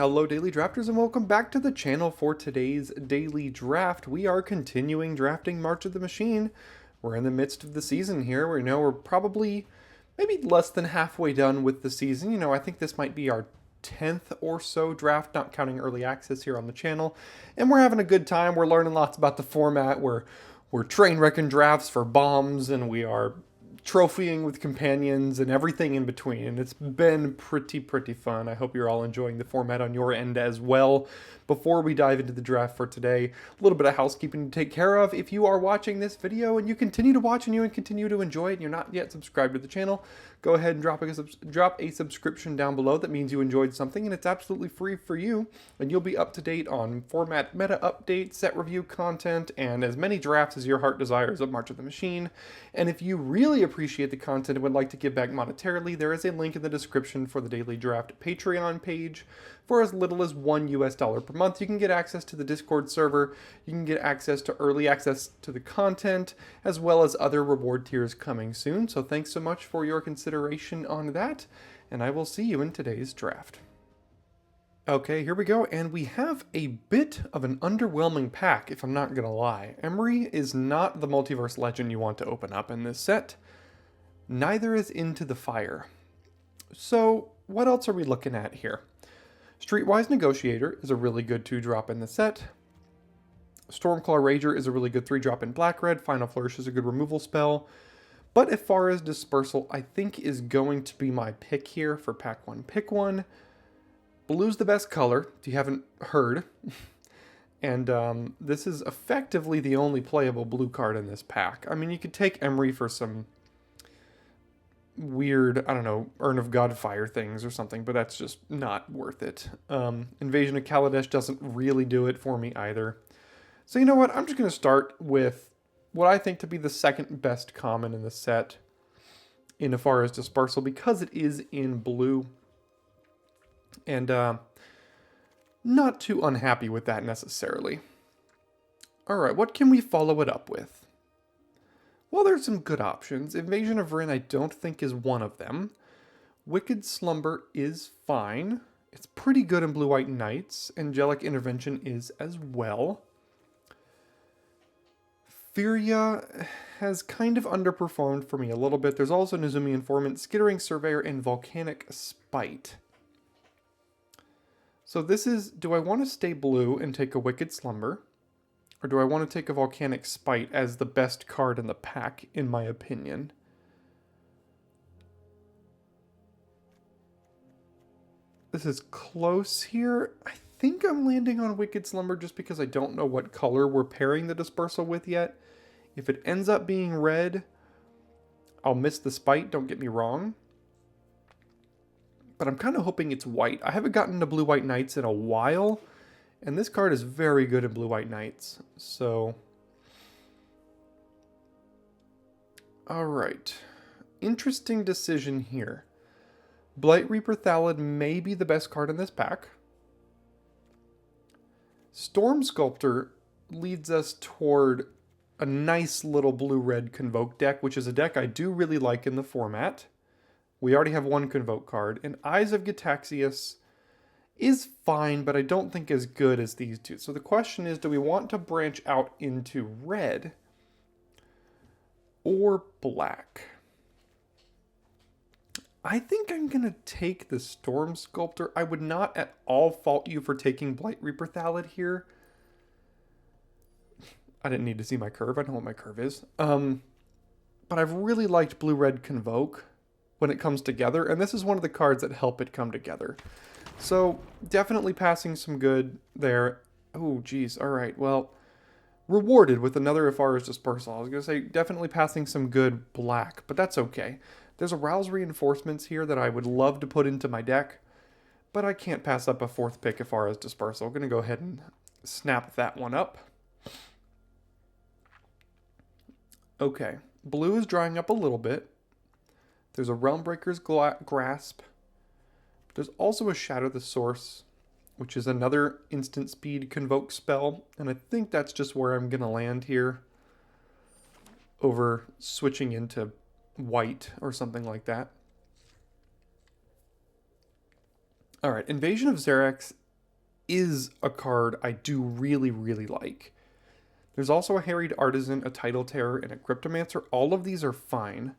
Hello Daily Drafters and welcome back to the channel for today's Daily Draft. We are continuing drafting March of the Machine. We're in the midst of the season here. We know we're probably maybe less than halfway done with the season. I think this might be our 10th or so draft, not counting early access here on the channel. And we're having a good time. We're learning lots about the format. We're train wrecking drafts for bombs, and we are trophying with companions and everything in between. And it's been pretty fun. I hope you're all enjoying the format on your end as well. Before we dive into the draft for today, a little bit of housekeeping to take care of. If you are watching this video and you continue to watch and you continue to enjoy it and you're not yet subscribed to the channel, go ahead and drop a subscription down below. That means you enjoyed something and it's absolutely free for you. And you'll be up to date on format meta updates, set review content, and as many drafts as your heart desires of March of the Machine. And if you really appreciate the content and would like to give back monetarily, there is a link in the description for the Daily Draft Patreon page. For as little as $1 per month, you can get access to the Discord server, you can get access to early access to the content, as well as other reward tiers coming soon. So thanks so much for your consideration on that, and I will see you in today's draft. Okay, here we go, and we have a bit of an underwhelming pack, if I'm not gonna lie. Emery is not the multiverse legend you want to open up in this set. Neither is Into the Fire. So, what else are we looking at here? Streetwise Negotiator is a really good 2-drop in the set. Stormclaw Rager is a really good 3-drop in black-red. Final Flourish is a good removal spell. But as far as Dispersal, I think is going to be my pick here for pack 1. Pick 1. Blue's the best color, if you haven't heard. And this is effectively the only playable blue card in this pack. I mean, you could take Emery for some weird, I don't know, Urn of Godfire things or something, but that's just not worth it. Invasion of Kaladesh doesn't really do it for me either. So you know what, I'm just going to start with what I think to be the second best common in the set in as far as Dispersal, because it is in blue. And not too unhappy with that necessarily. Alright, what can we follow it up with? Well, there's some good options. Invasion of Rin I don't think is one of them. Wicked Slumber is fine. It's pretty good in Blue-White Knights. Angelic Intervention is as well. Furia has kind of underperformed for me a little bit. There's also Nezumi Informant, Skittering Surveyor, and Volcanic Spite. So this is, do I want to stay blue and take a Wicked Slumber? Or do I want to take a Volcanic Spite as the best card in the pack, in my opinion? This is close here. I think I'm landing on Wicked Slumber just because I don't know what color we're pairing the Dispersal with yet. If it ends up being red, I'll miss the Spite, don't get me wrong. But I'm kind of hoping it's white. I haven't gotten to Blue-White Knights in a while. And this card is very good in Blue-White Knights, so... Alright. Interesting decision here. Blight Reaper Thallid may be the best card in this pack. Storm Sculptor leads us toward a nice little blue-red Convoke deck, which is a deck I do really like in the format. We already have one Convoke card, and Eyes of Gitaxias is fine, but I don't think as good as these two. So the question is, do we want to branch out into red or black? I think I'm going to take the Storm Sculptor. I would not at all fault you for taking Blight Reaper Thallid here. I didn't need to see my curve. I know what my curve is. But I've really liked Blue-Red Convoke when it comes together, and this is one of the cards that help it come together. So, definitely passing some good there. Oh, geez. Alright, well, rewarded with another Ifara's Dispersal. I was going to say, definitely passing some good black, but that's okay. There's a Rouse Reinforcements here that I would love to put into my deck, but I can't pass up a 4th pick Ifara's Dispersal. I'm going to go ahead and snap that one up. Okay, blue is drying up a little bit. There's a Realmbreaker's Grasp. There's also a Shadow the Source, which is another instant speed Convoke spell, and I think that's just where I'm going to land here over switching into white or something like that. Alright, Invasion of Xerax is a card I do really, really like. There's also a Harried Artisan, a Tidal Terror, and a Cryptomancer. All of these are fine.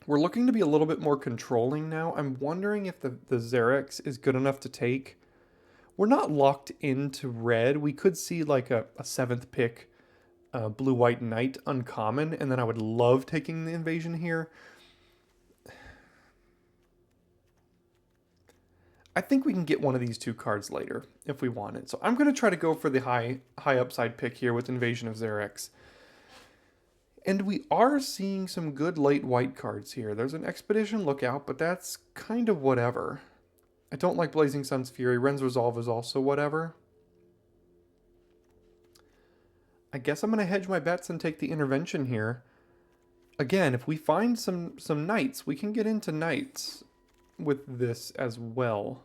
We're looking to be a little bit more controlling now. I'm wondering if the Xerax is good enough to take. We're not locked into red. We could see like a 7th pick blue-white knight uncommon, and then I would love taking the invasion here. I think we can get one of these two cards later if we want it. So I'm going to try to go for the high upside pick here with Invasion of Xerax. And we are seeing some good late white cards here. There's an Expedition Lookout, but that's kind of whatever. I don't like Blazing Sun's Fury. Ren's Resolve is also whatever. I guess I'm going to hedge my bets and take the Intervention here. Again, if we find some knights, we can get into knights with this as well.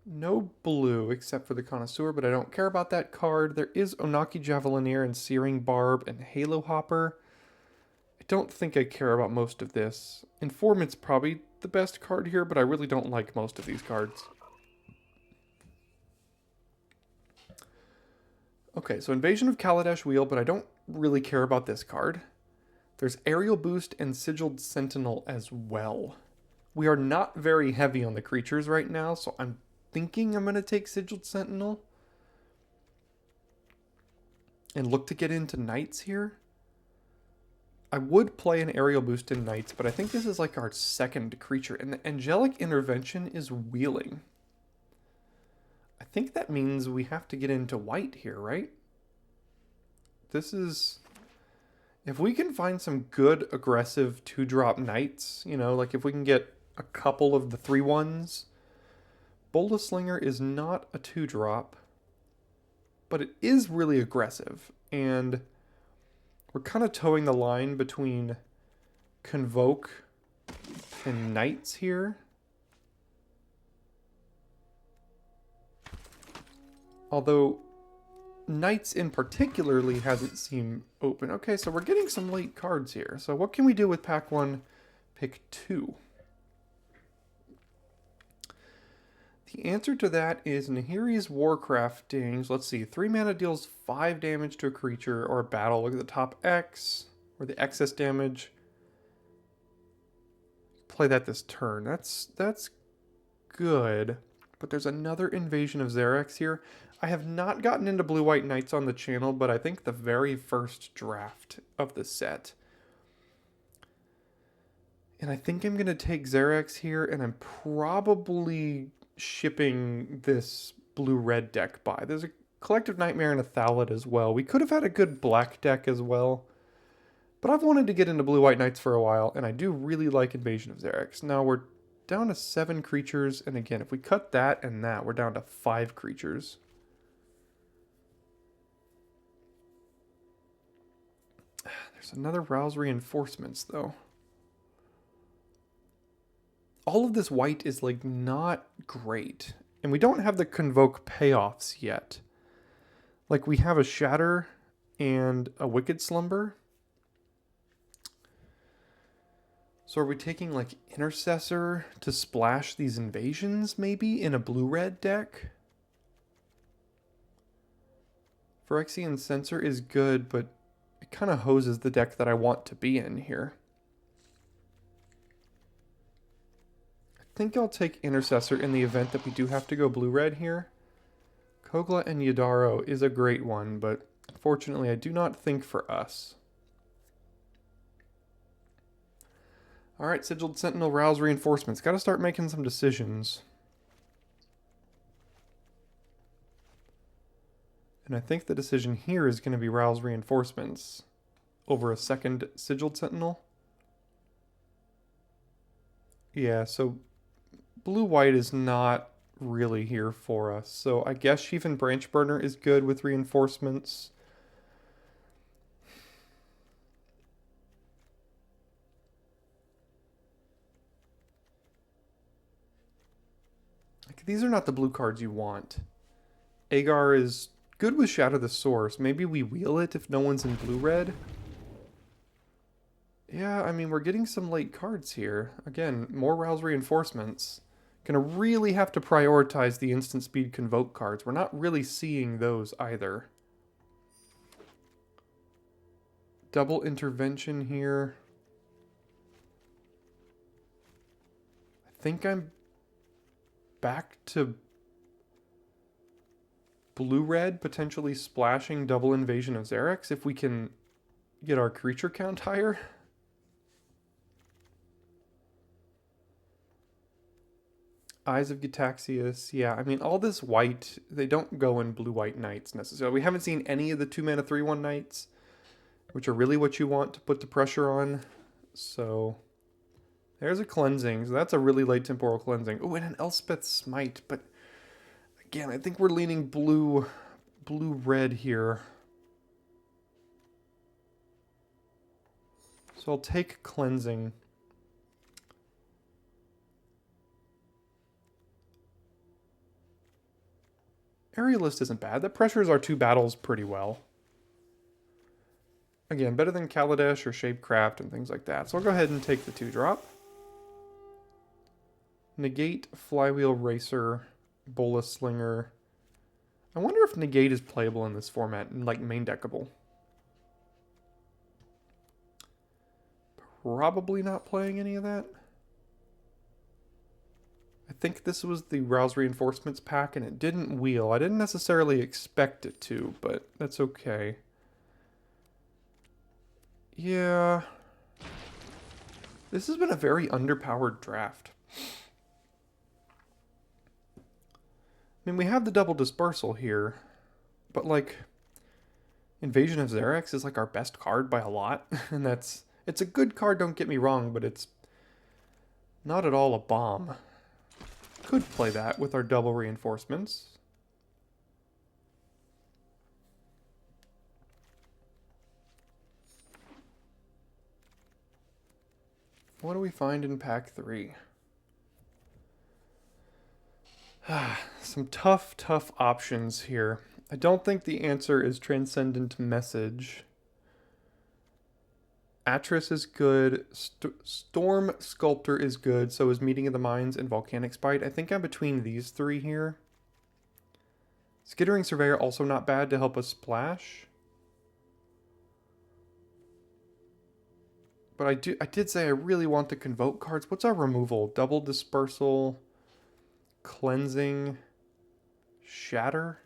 No blue except for the Connoisseur, but I don't care about that card. There is Onaki Javelineer and Searing Barb and Halo Hopper. I don't think I care about most of this. Informant's probably the best card here, but I really don't like most of these cards. Okay, so Invasion of Kaladesh Wheel, but I don't really care about this card. There's Aerial Boost and Sigiled Sentinel as well. We are not very heavy on the creatures right now, so I'm thinking I'm going to take Sigiled Sentinel and look to get into Knights here. I would play an Aerial Boost in Knights, but I think this is like our second creature, and the Angelic Intervention is wheeling. I think that means we have to get into white here, right? This is... If we can find some good aggressive 2-drop Knights, you know, like if we can get a couple of the 3/1s. Bola Slinger is not a 2-drop, but it is really aggressive, and we're kind of towing the line between Convoke and Knights here. Although Knights in particularly hasn't seemed open. Okay, so we're getting some late cards here. So what can we do with pack 1, pick 2? The answer to that is Nahiri's Warcraftings. Let's see, 3 mana deals 5 damage to a creature or a battle. Look at the top X, or the excess damage. Play that this turn. That's good. But there's another Invasion of Xerax here. I have not gotten into Blue-White Knights on the channel, but I think the very first draft of the set. And I think I'm going to take Xerax here, and I'm probably shipping this blue-red deck by. There's a Collective Nightmare and a Thallid as well. We could have had a good black deck as well. But I've wanted to get into Blue-White Knights for a while, and I do really like Invasion of Xerax. Now we're down to 7 creatures, and again, if we cut that and that, we're down to 5 creatures. There's another Rouse Reinforcements, though. All of this white is, like, not great. And we don't have the Convoke payoffs yet. Like, we have a Shatter and a Wicked Slumber. So are we taking, like, Intercessor to splash these invasions, maybe, in a blue-red deck? Phyrexian Censor is good, but it kind of hoses the deck that I want to be in here. I think I'll take Intercessor in the event that we do have to go blue-red here. Kogla and Yadaro is a great one, but unfortunately I do not think for us. Alright, Sigiled Sentinel, Rouse Reinforcements. Got to start making some decisions. And I think the decision here is going to be Rouse Reinforcements over a second Sigiled Sentinel. Yeah, so blue-white is not really here for us. So I guess Sheaf and Branch Burner is good with reinforcements. Like, these are not the blue cards you want. Agar is good with Shatter the Source. Maybe we wheel it if no one's in blue-red. Yeah, I mean, we're getting some late cards here. Again, more Rouse Reinforcements. Gonna really have to prioritize the instant speed Convoke cards. We're not really seeing those either. Double Intervention here. I think I'm back to blue-red, potentially splashing double Invasion of Xerix if we can get our creature count higher. Eyes of Gitaxias. Yeah, I mean, all this white, they don't go in blue-white knights necessarily. We haven't seen any of the 2-mana 3/1 knights, which are really what you want to put the pressure on. So there's a cleansing. So that's a really late temporal cleansing. Oh, and an Elspeth Smite. But again, I think we're leaning blue-red here. So I'll take cleansing. Aerialist isn't bad. That pressures our 2 battles pretty well. Again, better than Kaladesh or Shapecraft and things like that. So I'll go ahead and take the 2-drop. Negate, Flywheel Racer, Bola Slinger. I wonder if Negate is playable in this format and like main deckable. Probably not playing any of that. I think this was the Rouse Reinforcements pack and it didn't wheel. I didn't necessarily expect it to, but that's okay. Yeah. This has been a very underpowered draft. I mean, we have the double dispersal here, but like Invasion of Xerix is like our best card by a lot, and it's a good card, don't get me wrong, but it's not at all a bomb. Could play that with our double reinforcements. What do we find in pack 3? Some tough options here. I don't think the answer is Transcendent Message. Atris is good. Storm Sculptor is good. So is Meeting of the Minds and Volcanic Spite. I think I'm between these 3 here. Skittering Surveyor also not bad to help us splash. But I did say I really want the Convoke cards. What's our removal? Double Dispersal, Cleansing, Shatter.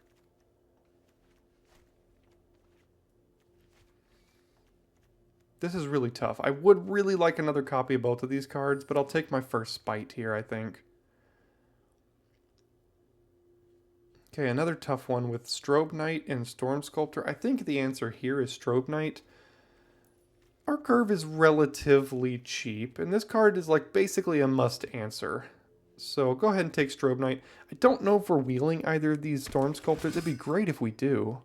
This is really tough. I would really like another copy of both of these cards, but I'll take my first Spite here, I think. Okay, another tough one with Strobe Knight and Storm Sculptor. I think the answer here is Strobe Knight. Our curve is relatively cheap, and this card is like basically a must answer. So go ahead and take Strobe Knight. I don't know if we're wheeling either of these Storm Sculptors. It'd be great if we do.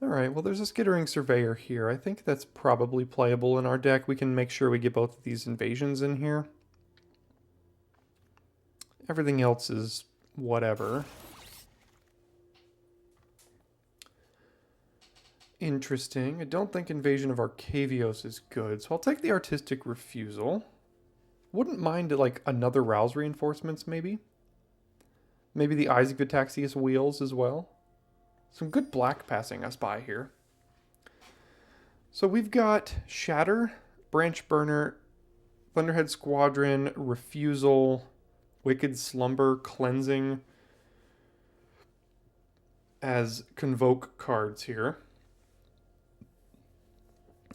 Alright, well there's a Skittering Surveyor here. I think that's probably playable in our deck. We can make sure we get both of these invasions in here. Everything else is whatever. Interesting. I don't think Invasion of Arcavios is good, so I'll take the Artistic Refusal. Wouldn't mind like another Rouse Reinforcements maybe. Maybe the Eyes of Gitaxias wheels as well. Some good black passing us by here. So we've got Shatter, Branch Burner, Thunderhead Squadron, Refusal, Wicked Slumber, Cleansing as Convoke cards here.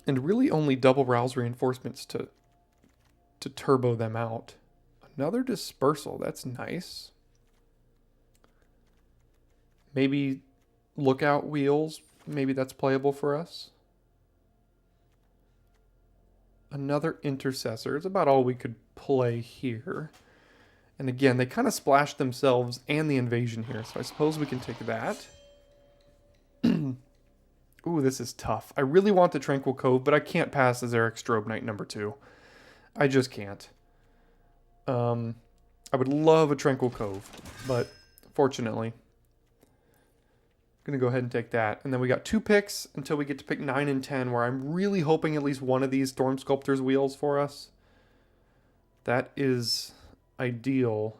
And really only double Rouse Reinforcements to turbo them out. Another Dispersal, that's nice. Maybe Lookout Wheels, maybe that's playable for us. Another Intercessor, it's about all we could play here. And again, they kind of splashed themselves and the invasion here, so I suppose we can take that. Ooh, this is tough. I really want the Tranquil Cove, but I can't pass the Xerix Strobe Knight number 2. I just can't. I would love a Tranquil Cove, but fortunately. Gonna go ahead and take that. And then we got 2 picks until we get to pick 9 and 10, where I'm really hoping at least one of these Storm Sculptors wheels for us. That is ideal.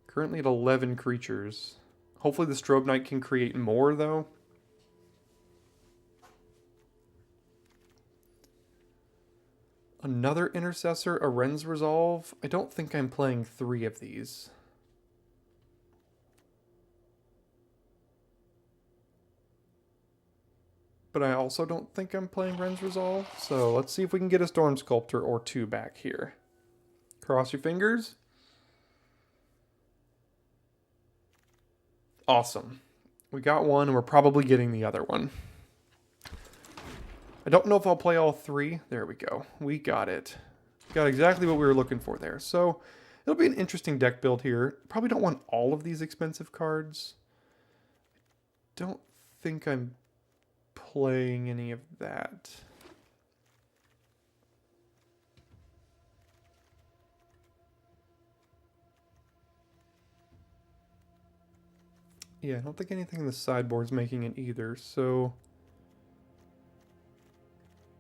Currently at 11 creatures. Hopefully the Strobe Knight can create more, though. Another Intercessor, a Ren's Resolve. I don't think I'm playing 3 of these. But I also don't think I'm playing Ren's Resolve. So let's see if we can get a Storm Sculptor or 2 back here. Cross your fingers. Awesome. We got one, and we're probably getting the other one. I don't know if I'll play all 3. There we go. We got it. Got exactly what we were looking for there. So it'll be an interesting deck build here. Probably don't want all of these expensive cards. Don't think I'm playing any of that. Yeah, I don't think anything in the sideboard's making it either, so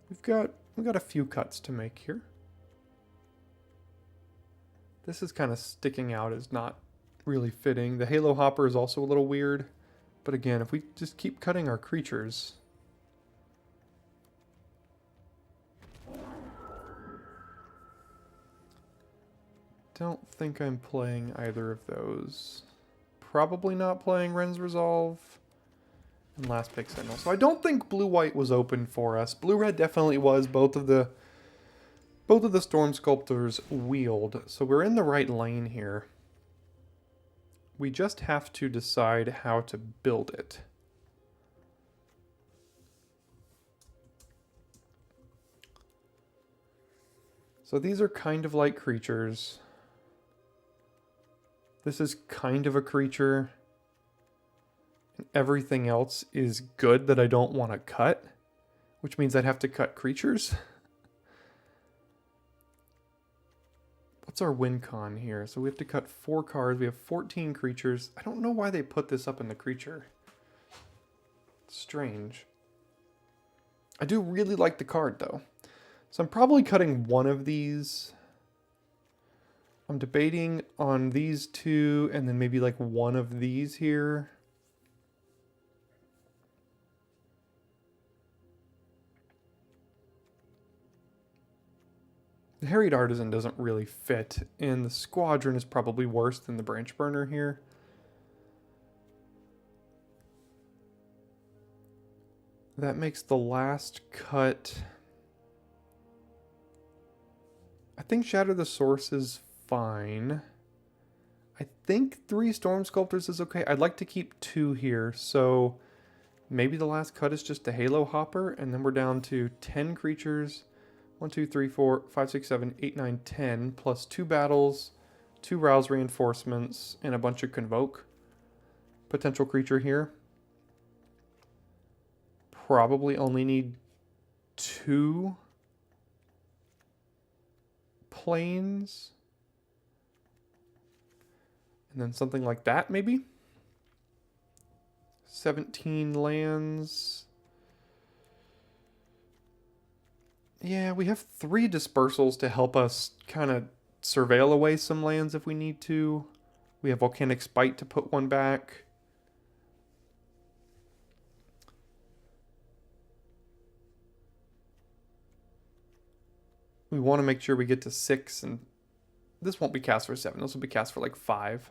we've got a few cuts to make here. This is kind of sticking out as not really fitting. The Halo Hopper is also a little weird, but again, if we just keep cutting our creatures, don't think I'm playing either of those. Probably not playing Ren's Resolve. And last pick Sentinel. So I don't think blue-white was open for us. Blue-red definitely was. Both of the Storm Sculptors wheeled. So we're in the right lane here. We just have to decide how to build it. So these are kind of like creatures. This is kind of a creature. And everything else is good that I don't want to cut, which means I'd have to cut creatures. What's our win con here? So we have to cut 4 cards. We have 14 creatures. I don't know why they put this up in the creature. It's strange. I do really like the card, though. So I'm probably cutting one of these. I'm debating on these 2 and then maybe like one of these here. The Harried Artisan doesn't really fit, and the Squadron is probably worse than the Branch Burner here. That makes the last cut. I think Shatter the Source is fine. I think 3 Storm Sculptors is okay. I'd like to keep 2 here, so maybe the last cut is just the Halo Hopper, and then we're down to 10 creatures. 1, 2, 3, 4, 5, 6, 7, 8, 9, 10, plus 2 battles, 2 Rouse Reinforcements, and a bunch of Convoke. Potential creature here. Probably only need 2 planes. And then something like that, maybe? 17 lands. Yeah, we have 3 dispersals to help us kind of surveil away some lands if we need to. We have Volcanic Spite to put one back. We want to make sure we get to 6, and this won't be cast for 7. This will be cast for like 5.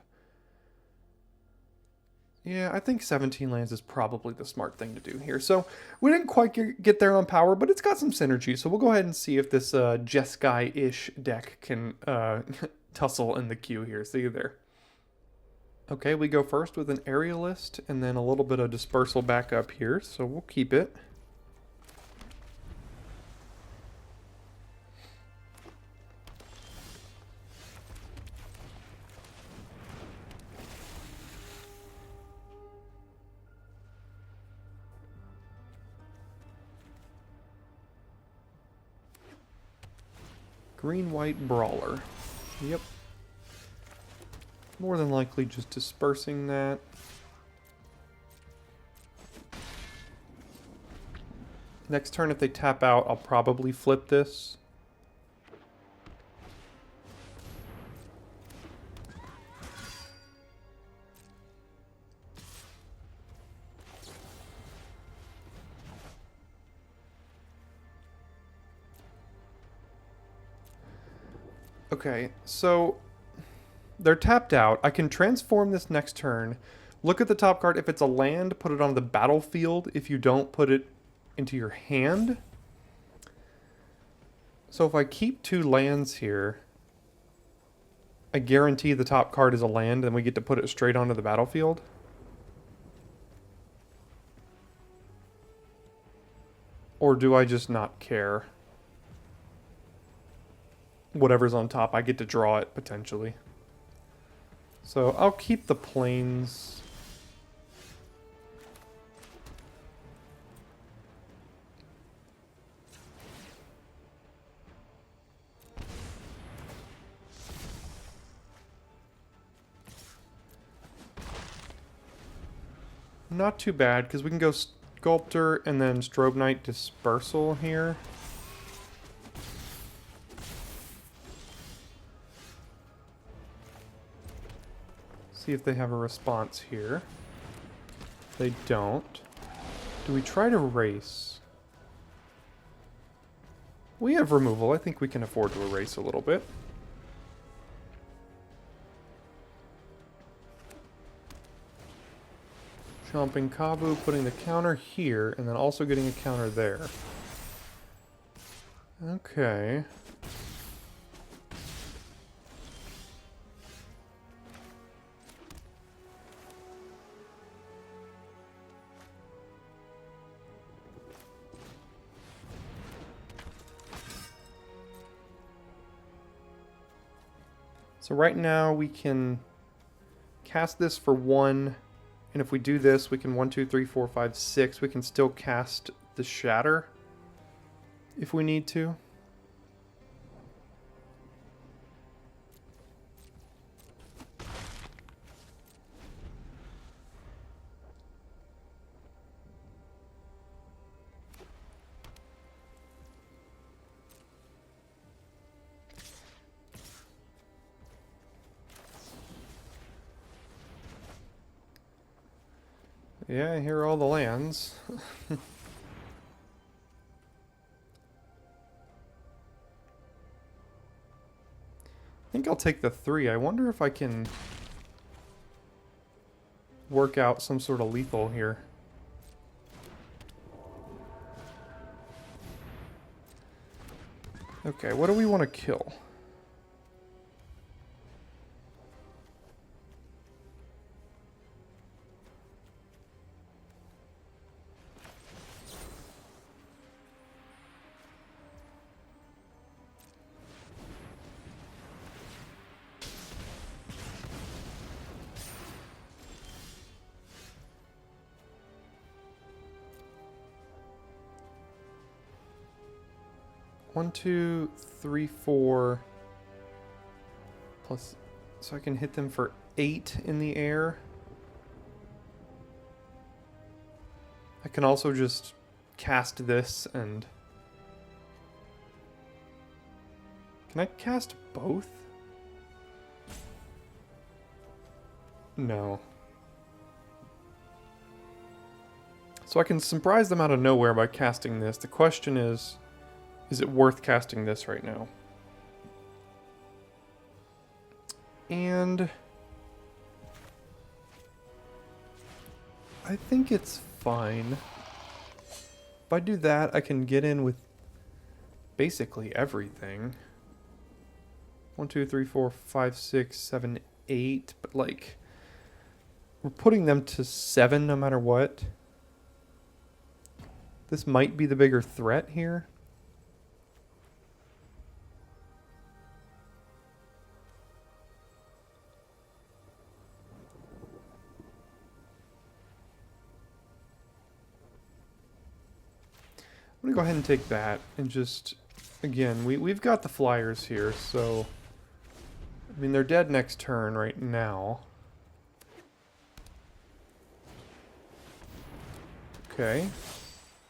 Yeah, I think 17 lands is probably the smart thing to do here. So we didn't quite get there on power, but it's got some synergy. So we'll go ahead and see if this Jeskai-ish deck can tussle in the queue here. See you there. Okay, we go first with an Aerialist and then a little bit of Dispersal back up here. So we'll keep it. Green-white Brawler. Yep. More than likely just dispersing that. Next turn, if they tap out, I'll probably flip this. Okay, so they're tapped out. I can transform this next turn. Look at the top card. If it's a land, put it on the battlefield. If you don't, put it into your hand. So if I keep 2 lands here, I guarantee the top card is a land, and we get to put it straight onto the battlefield. Or do I just not care? Whatever's on top, I get to draw it, potentially. So I'll keep the plains. Not too bad, because we can go Sculptor and then Strobe Knight Dispersal here. See if they have a response here. They don't. Do we try to race? We have removal. I think we can afford to erase a little bit. Chomping Kavu, putting the counter here, and then also getting a counter there. Okay. So right now we can cast this for 1, and if we do this, we can 1, 2, 3, 4, 5, 6. We can still cast the Shatter if we need to. Yeah, I hear all the lands. I think I'll take the 3. I wonder if I can work out some sort of lethal here. Okay, what do we want to kill? One, 2, 3, 4. Plus, so I can hit them for 8 in the air. I can also just cast this and... Can I cast both? No. So I can surprise them out of nowhere by casting this. The question is it worth casting this right now? And I think it's fine. If I do that, I can get in with basically everything. 1, 2, 3, 4, 5, 6, 7, 8. But like, we're putting them to 7 no matter what. This might be the bigger threat here. I'm gonna go ahead and take that and just, again, we've got the flyers here, so I mean they're dead next turn right now. Okay.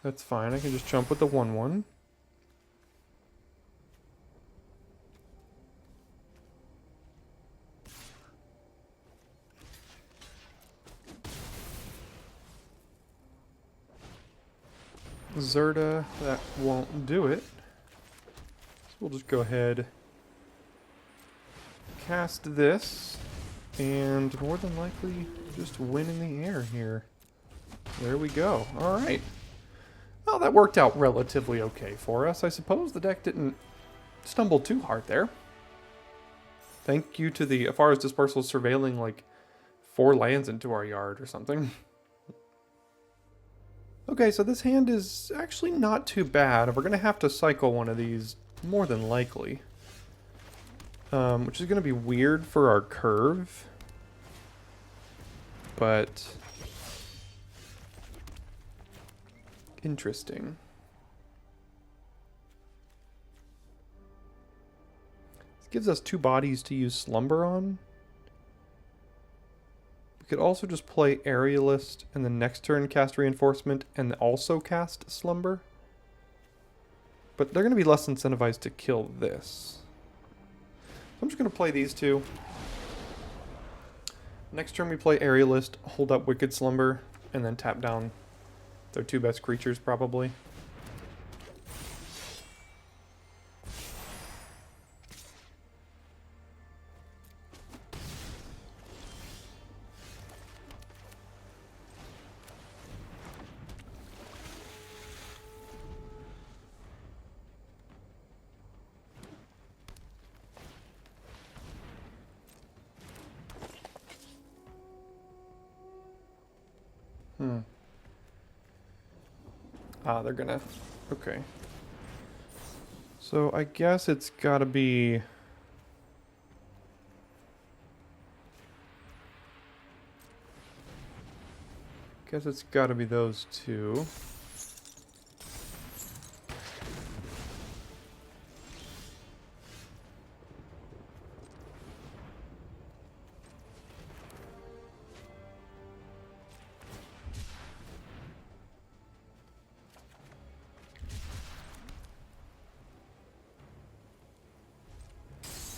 That's fine. I can just jump with the 1/1. Zerda, that won't do it. So we'll just go ahead, cast this, and more than likely just win in the air here. There we go. Alright. Well, that worked out relatively okay for us. I suppose the deck didn't stumble too hard there. Thank you to the Afara's Dispersal surveilling like 4 lands into our yard or something. Okay, so this hand is actually not too bad. We're going to have to cycle one of these, more than likely. Which is going to be weird for our curve. But interesting. This gives us 2 bodies to use Slumber on. We could also just play Aerialist and then next turn cast Reinforcement and also cast Slumber. But they're going to be less incentivized to kill this. So I'm just going to play these 2. Next turn we play Aerialist, hold up Wicked Slumber, and then tap down their 2 best creatures probably. They're gonna... Okay. So I guess it's gotta be... Guess it's gotta be those 2.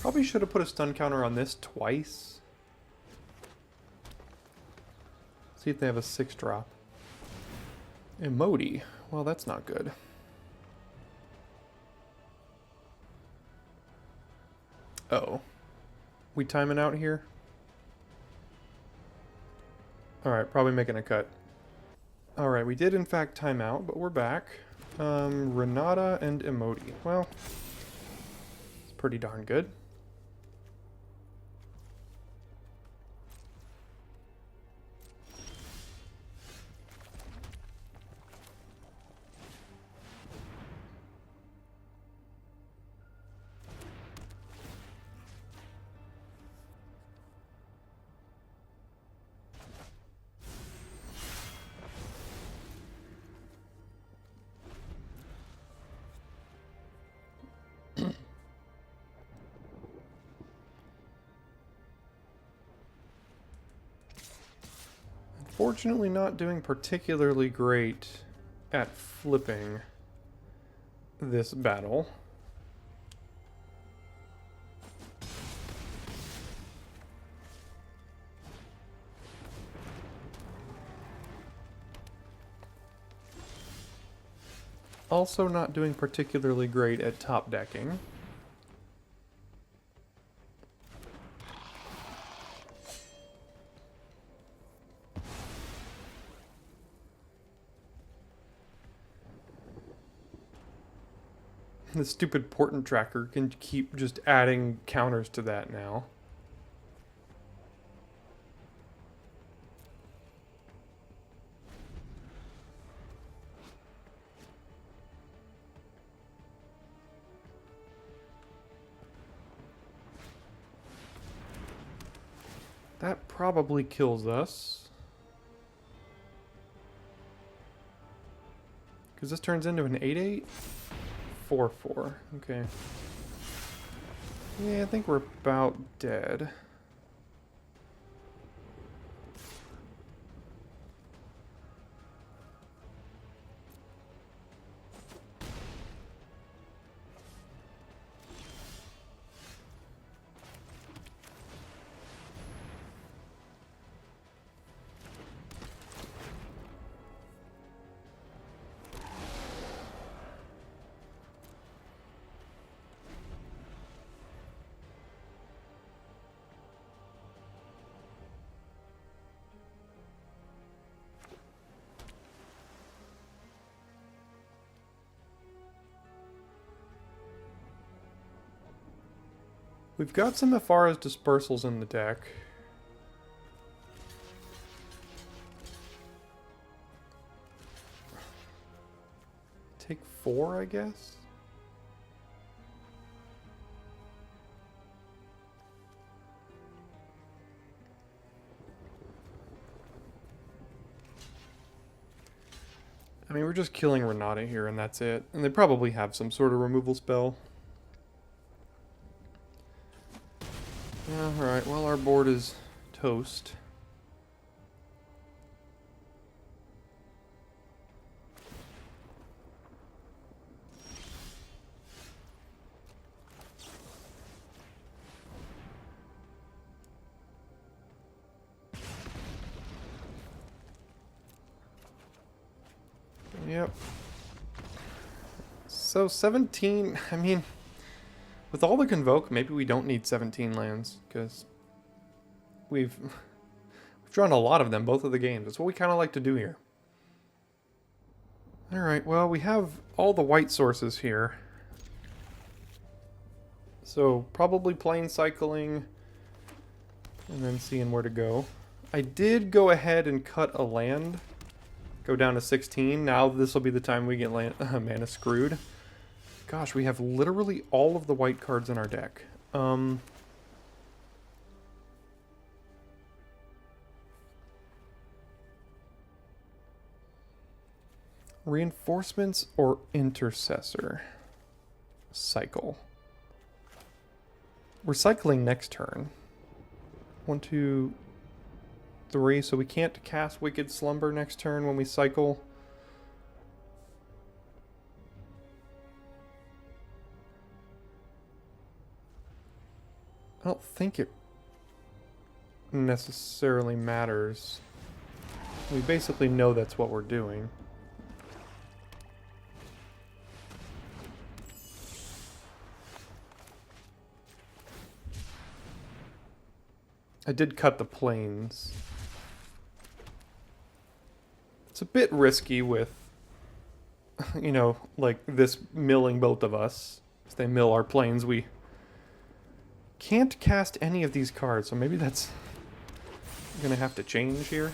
Probably should have put a stun counter on this twice. See if they have a 6-drop. Emoti. Well, that's not good. Uh-oh. We timing out here? Alright, probably making a cut. Alright, we did in fact time out, but we're back. Renata and Emoti. Well, it's pretty darn good. Unfortunately not doing particularly great at flipping this battle. Also not doing particularly great at top decking. The stupid portent tracker can keep just adding counters to that now. That probably kills us. Because this turns into an 8/8? 4/4. Okay. Yeah, I think we're about dead. We've got some Afara's Dispersals in the deck. Take 4, I guess? I mean, we're just killing Renata here and that's it. And they probably have some sort of removal spell. Alright, well our board is toast. Yep. So 17, I mean, with all the Convoke, maybe we don't need 17 lands, because we've drawn a lot of them both of the games. That's what we kind of like to do here. Alright, well, we have all the white sources here. So probably plain cycling and then seeing where to go. I did go ahead and cut a land. Go down to 16. Now this will be the time we get mana screwed. Gosh, we have literally all of the white cards in our deck. Reinforcements or Intercessor? Cycle. We're cycling next turn. 1, 2, 3, so we can't cast Wicked Slumber next turn when we cycle. I don't think it necessarily matters. We basically know that's what we're doing. I did cut the planes. It's a bit risky with, you know, like this milling both of us. If they mill our planes, we can't cast any of these cards, so maybe that's gonna have to change here.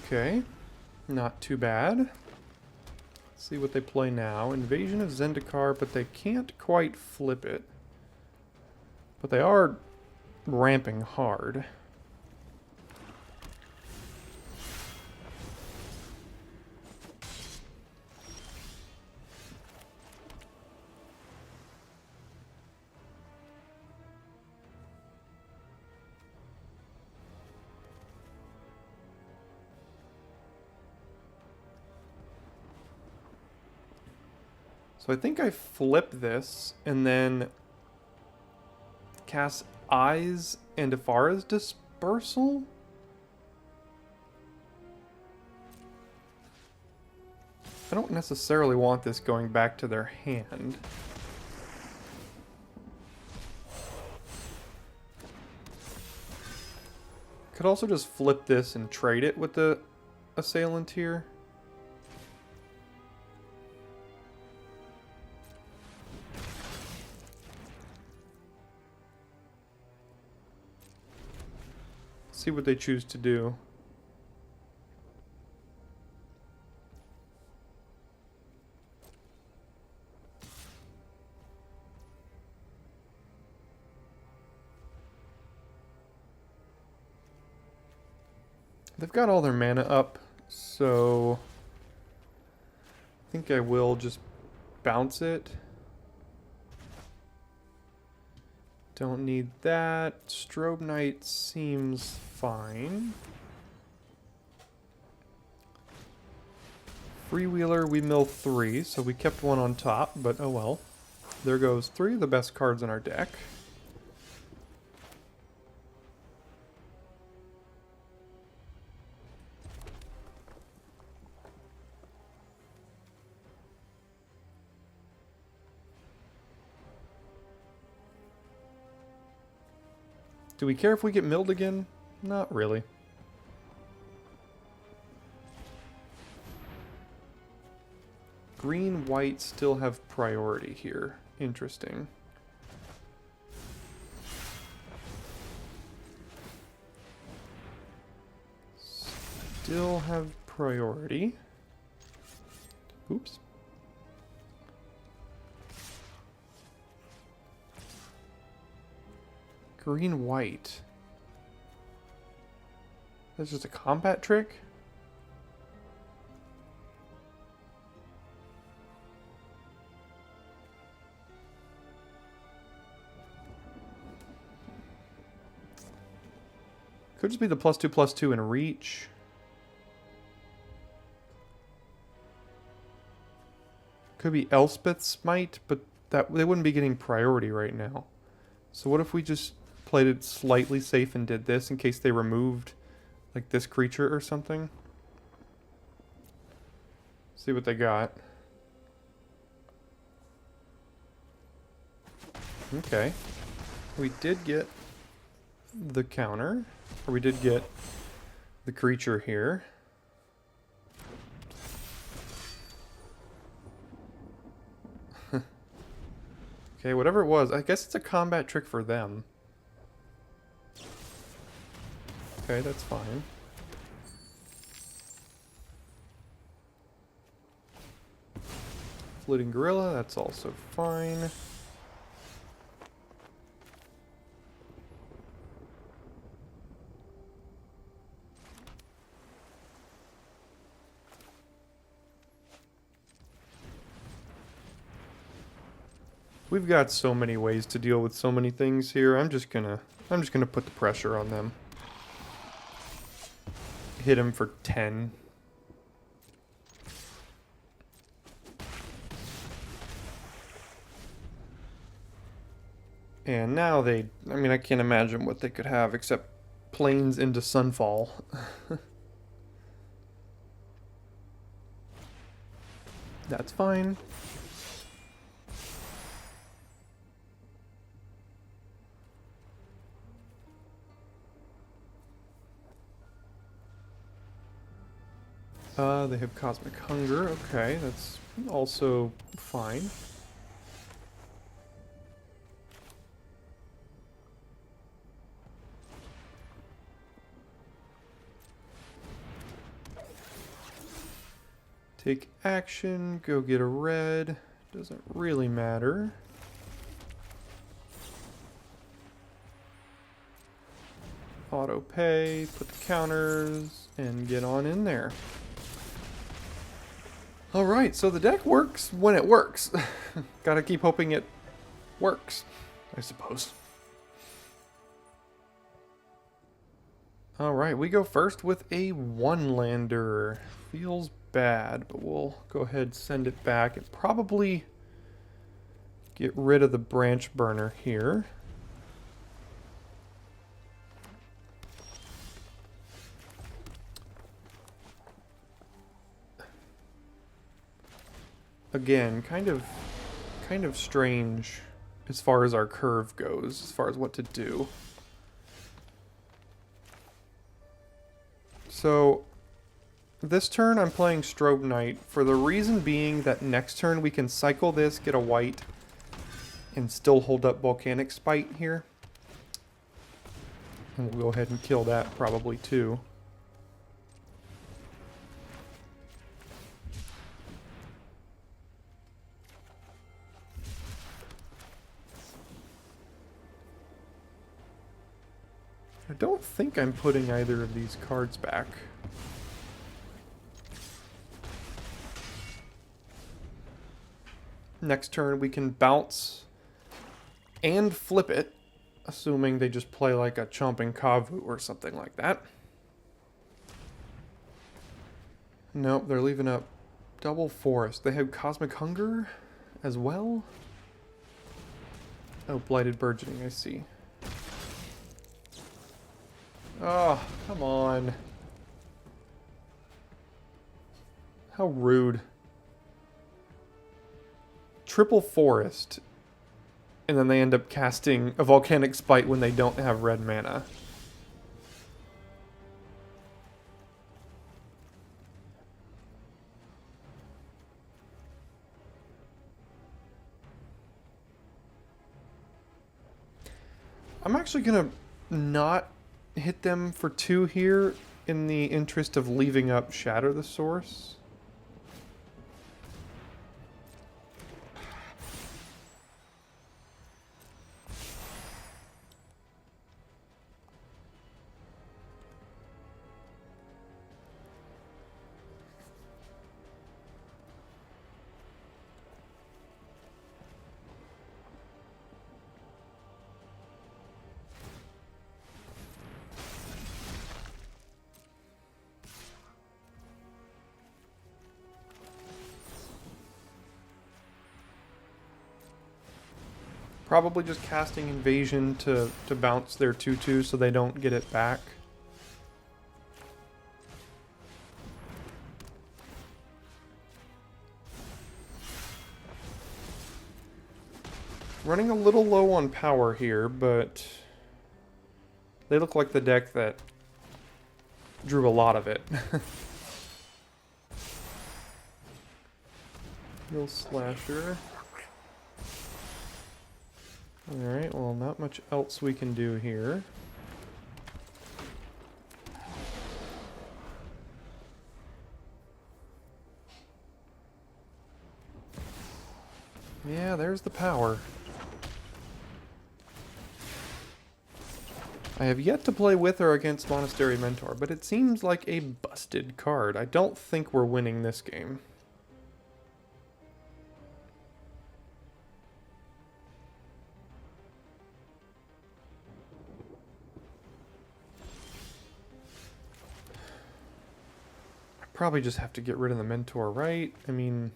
Okay, not too bad. Let's see what they play now. Invasion of Zendikar, but they can't quite flip it. But they are ramping hard. So I think I flip this and then cast Eyes and Afara's Dispersal? I don't necessarily want this going back to their hand. Could also just flip this and trade it with the Assailant here. See what they choose to do. They've got all their mana up, so I think I will just bounce it. Don't need that. Strobe Knight seems fine. Freewheeler, we mill 3, so we kept one on top, but oh well. There goes 3 of the best cards in our deck. Do we care if we get milled again? Not really. Green, white still have priority here. Interesting. Still have priority. Oops. Green, white. That's just a combat trick? Could just be the +2/+2 in reach. Could be Elspeth's Might, but that they wouldn't be getting priority right now. So what if we just played it slightly safe and did this in case they removed like this creature or something? See what they got. Okay. We did get the counter. Or we did get the creature here. Okay, whatever it was, I guess it's a combat trick for them. Okay, that's fine. Fluting Gorilla, that's also fine. We've got so many ways to deal with so many things here. I'm just gonna put the pressure on them. Hit him for 10. And now I mean, I can't imagine what they could have except planes into Sunfall. That's fine. They have Cosmic Hunger. Okay, that's also fine. Take action, go get a red. Doesn't really matter. Auto pay, put the counters, and get on in there. Alright, so the deck works when it works. Gotta keep hoping it works, I suppose. Alright, we go first with a one-lander. Feels bad, but we'll go ahead and send it back and probably get rid of the branch burner here. Again, kind of strange as far as our curve goes, as far as what to do. So, this turn I'm playing Strobe Knight for the reason being that next turn we can cycle this, get a white, and still hold up Volcanic Spite here. And we'll go ahead and kill that probably too. I don't think I'm putting either of these cards back. Next turn we can bounce and flip it, assuming they just play like a Chomping Kavu or something like that. Nope, they're leaving up Double Forest. They have Cosmic Hunger as well? Oh, Blighted Burgeoning, I see. Oh, come on. How rude. Triple Forest. and then they end up casting a Volcanic Spite when they don't have red mana. I'm actually gonna not hit them for 2 here in the interest of leaving up Shatter the Source. Probably just casting Invasion to bounce their 2/2 so they don't get it back. Running a little low on power here, but they look like the deck that drew a lot of it. Heal Slasher. Alright, well, not much else we can do here. Yeah, there's the power. I have yet to play with or against Monastery Mentor, but it seems like a busted card. I don't think we're winning this game. Probably just have to get rid of the Mentor, right? I mean...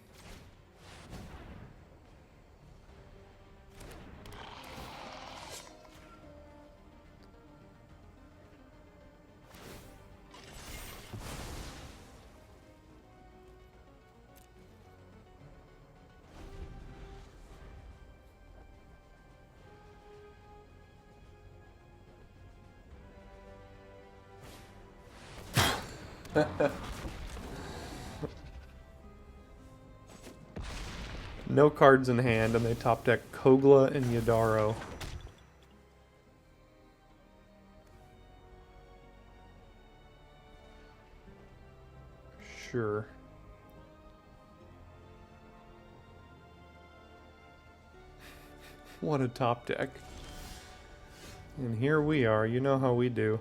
No cards in hand, and they top deck Kogla and Yadaro. Sure. What a top deck. And here we are, you know how we do.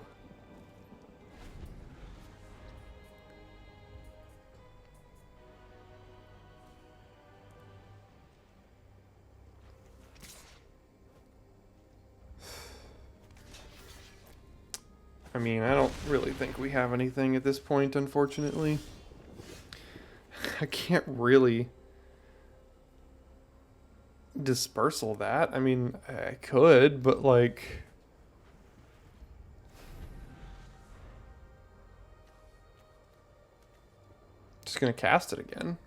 I mean, I don't really think we have anything at this point, unfortunately. I can't really dispersal that. I mean, I could, but like... Just gonna cast it again.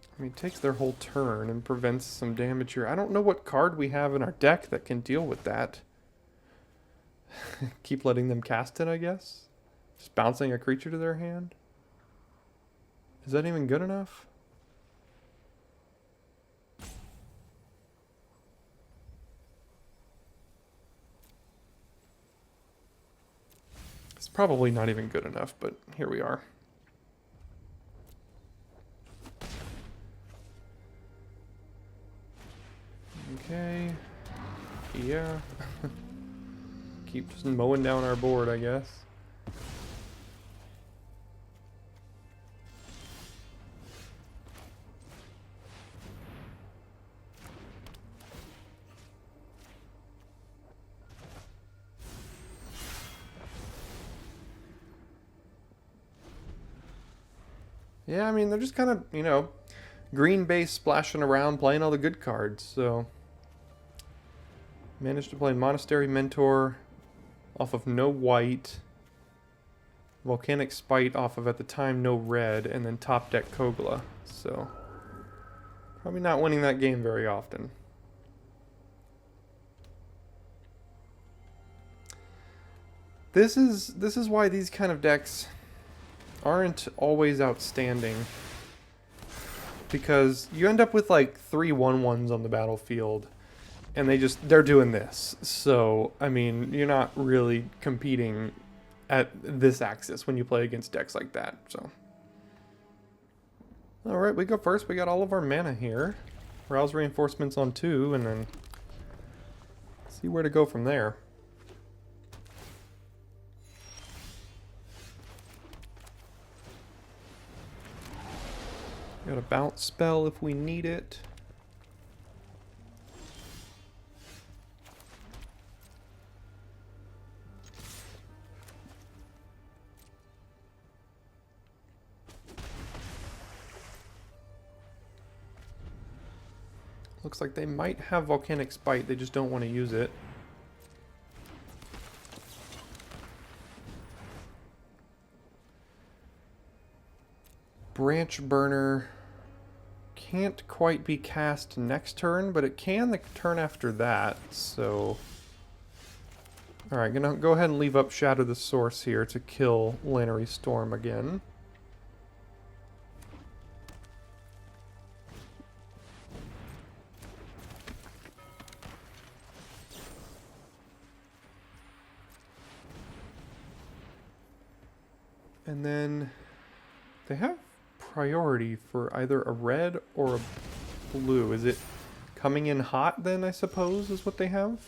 I mean, it takes their whole turn and prevents some damage here. I don't know what card we have in our deck that can deal with that. Keep letting them cast it, I guess? Just bouncing a creature to their hand? Is that even good enough? It's probably not even good enough, but here we are. Okay. Yeah. Keep just mowing down our board, I guess. Yeah, I mean, they're just kind of, you know, green base splashing around playing all the good cards. So managed to play Monastery Mentor off of no white, Volcanic Spite off of, at the time, no red, and then top deck Kogla. So probably not winning that game very often. This is why these kind of decks aren't always outstanding, because you end up with like 3 1/1s on the battlefield, and they're doing this. So I mean, you're not really competing at this axis when you play against decks like that. So all right, we go first. We got all of our mana here. Rouse Reinforcements on 2, and then see where to go from there. Got a bounce spell if we need it. Looks like they might have Volcanic Spite, they just don't want to use it. Branch Burner can't quite be cast next turn, but it can the turn after that, so... Alright, gonna go ahead and leave up Shadow the Source here to kill Lannery Storm again. And then they have priority for either a red or a blue. Is it coming in hot then, I suppose, is what they have?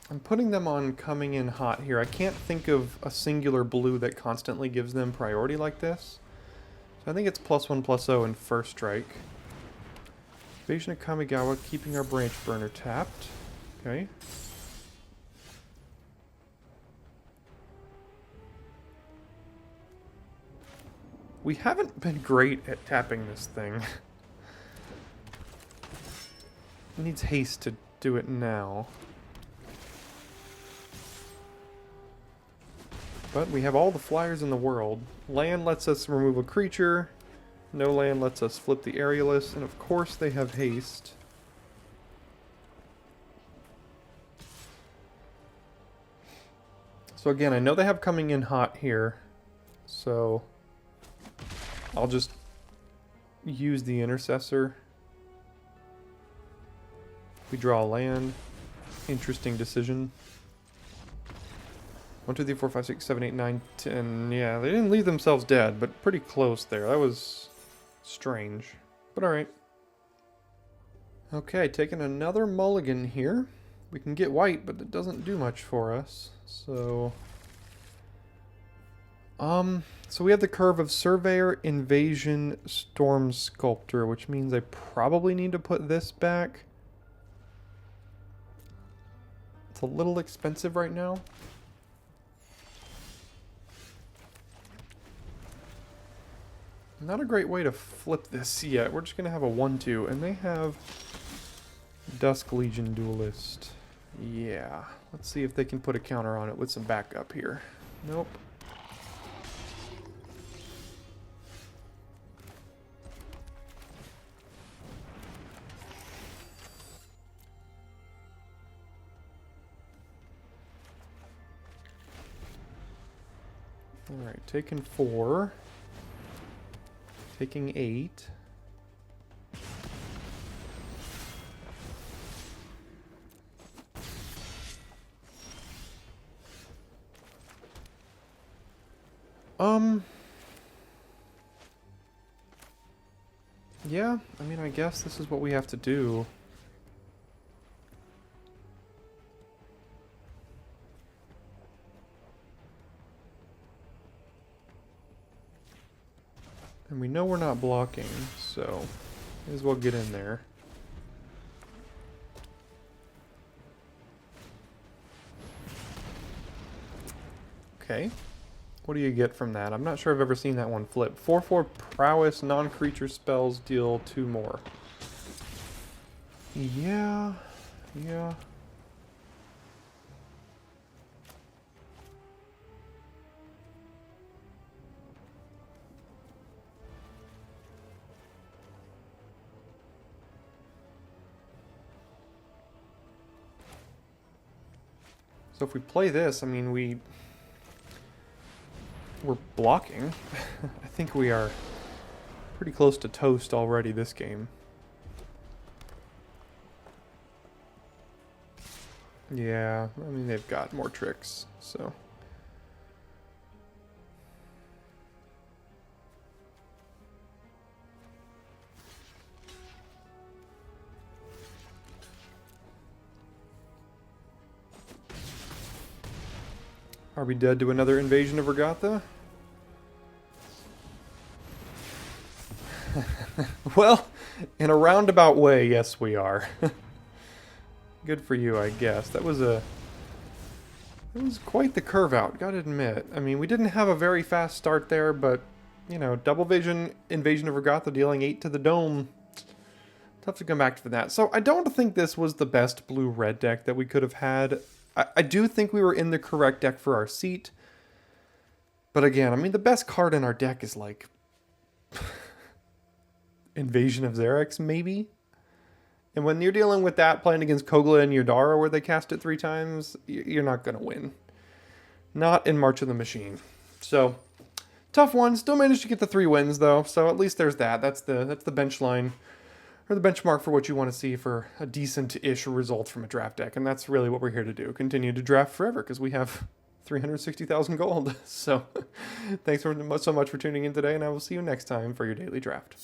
I'm putting them on coming in hot here. I can't think of a singular blue that constantly gives them priority like this. So I think it's +1/+0 in first strike. Invasion of Kamigawa, keeping our Branch Burner tapped. Okay. We haven't been great at tapping this thing. It needs haste to do it now. But we have all the flyers in the world. Land lets us remove a creature. No land lets us flip the Aerialist. And of course they have haste. So again, I know they have coming in hot here. So I'll just use the Intercessor. We draw a land. Interesting decision. 1, 2, 3, 4, 5, 6, 7, 8, 9, 10. Yeah, they didn't leave themselves dead, but pretty close there. That was strange, but alright. Okay, taking another mulligan here. We can get white, but it doesn't do much for us. So we have the curve of Surveyor, Invasion, Storm Sculptor, which means I probably need to put this back. It's a little expensive right now. Not a great way to flip this yet. We're just going to have a 1/2, and they have Dusk Legion Duelist. Yeah. Let's see if they can put a counter on it with some backup here. Nope. Alright, taking 4. Taking 8. Yeah, I mean, I guess this is what we have to do. And we know we're not blocking, so may as well get in there. Okay. What do you get from that? I'm not sure I've ever seen that one flip. 4/4 prowess, non-creature spells deal 2 more. Yeah. So if we play this, I mean, we're blocking. I think we are pretty close to toast already this game. Yeah, I mean, they've got more tricks, so. Are we dead to another invasion of Regatha? Well, in a roundabout way, yes we are. Good for you, I guess. That was quite the curve out, gotta admit. I mean, we didn't have a very fast start there, but, you know, double vision, invasion of Regatha dealing 8 to the dome. Tough to come back to that. So I don't think this was the best blue-red deck that we could have had. I do think we were in the correct deck for our seat. But again, I mean, the best card in our deck is like Invasion of Xerax, maybe? And when you're dealing with that, playing against Kogla and Yodara, where they cast it 3 times, you're not going to win. Not in March of the Machine. So, tough one. Still managed to get the 3 wins, though. So at least there's that. That's the bench line, or the benchmark for what you want to see for a decent-ish result from a draft deck. And that's really what we're here to do. Continue to draft forever, because we have 360,000 gold. So, thanks so much for tuning in today, and I will see you next time for your daily draft.